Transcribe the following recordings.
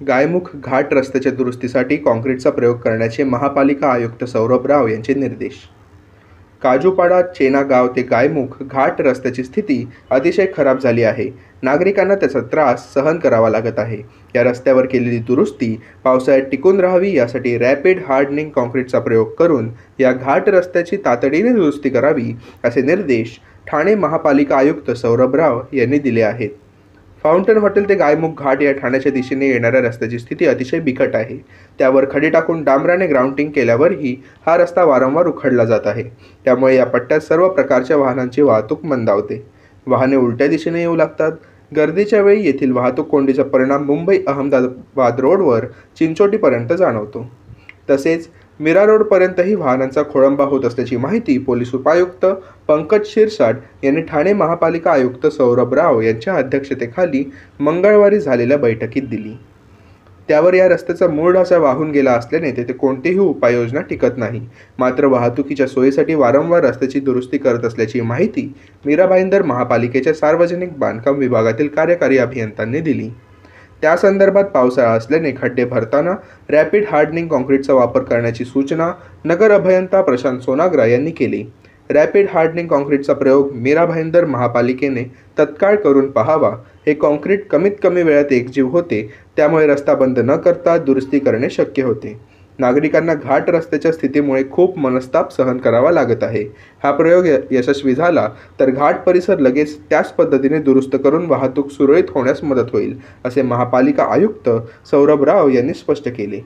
गायमुख घाट रस्त्याच्या दुरुस्तीसाठी काँक्रीटचा प्रयोग करण्याचे महापालिका आयुक्त सौरभ राव यांचे निर्देश। काजूपाडा चेना गाव ते गायमुख घाट रस्त्याची स्थिती अतिशय खराब झाली आहे। नागरिकांना त्याचा त्रास सहन करावा लागत आहे। या रस्त्यावर केलेली दुरुस्ती पावसाळ्यात टिकून राहावी यासाठी रॅपिड हार्डनिंग काँक्रीटचा प्रयोग करून या घाट रस्त्याची तातडीने दुरुस्ती करावी असे निर्देश ठाणे महापालिका आयुक्त सौरभ राव यांनी दिले आहेत। फाउंटन हॉटेल ते गायमुख घाट या ठाण्याच्या दिशेने येणाऱ्या रस्त्याची स्थिती अतिशय बिकट आहे। त्यावर खडी टाकून डांबराने ग्राउंडिंग केल्यावरही हा रस्ता वारंवार उखडला जात आहे। त्यामुळे या पट्ट्यात सर्व प्रकारच्या वाहनांची वाहतूक मंदावते। वाहने उलट्या दिशेने येऊ लागतात। गर्दीच्या वेळी येथील वाहतूक कोंडीचा परिणाम मुंबई अहमदाबाद रोडवर चिंचोटीपर्यंत जाणवतो। तसेच मीरा रोडपर्यंतही वाहनांचा खोळंबा होत असल्याची माहिती पोलीस उपायुक्त पंकज शिरसाट यांनी ठाणे महापालिका आयुक्त सौरभ राव यांच्या अध्यक्षतेखाली मंगळवारी झालेल्या बैठकीत दिली। त्यावर या रस्त्याचा मूळ ढाचा वाहून गेला असल्याने तेथे कोणतीही उपाययोजना टिकत नाही। मात्र वाहतुकीच्या सोयीसाठी वारंवार रस्त्याची दुरुस्ती करत असल्याची माहिती मीरा भाईंदर महापालिकेच्या सार्वजनिक बांधकाम विभागातील कार्यकारी अभियंत्यांनी दिली। त्या संदर्भात पावसाळा असल्याने खड्डे भरताना रॅपिड हार्डनिंग काँक्रीटचा वापर करण्याची सूचना नगर अभियंता प्रशांत सोनाग्रा यांनी केली। रॅपिड हार्डनिंग काँक्रीटचा प्रयोग मीरा भाईंदर महापालिकेने तत्काळ करून पाहावा। हे काँक्रीट कमीत कमी वेळात एकजीव होते, त्यामुळे रस्ता बंद न करता दुरुस्ती करणे शक्य होते। नागरिकांना घाट रस्त्याच्या स्थितीमुळे खूप मनस्ताप सहन करावा लागत आहे। हा प्रयोग यशस्वी झाला तर घाट परिसर लगेच त्याच पद्धतीने दुरुस्त करून वाहतूक सुरळीत होण्यास मदत होईल, असे महापालिका आयुक्त सौरभ राव यांनी स्पष्ट केले।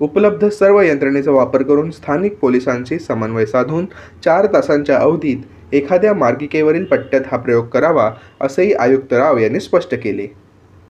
उपलब्ध सर्व यंत्रणेचा वापर करून स्थानिक पोलिसांशी समन्वय साधून 4 तासांच्या अवधीत एखाद्या मार्गिकेवरील पट्ट्यात हा प्रयोग करावा, असेही आयुक्त राव यांनी स्पष्ट केले।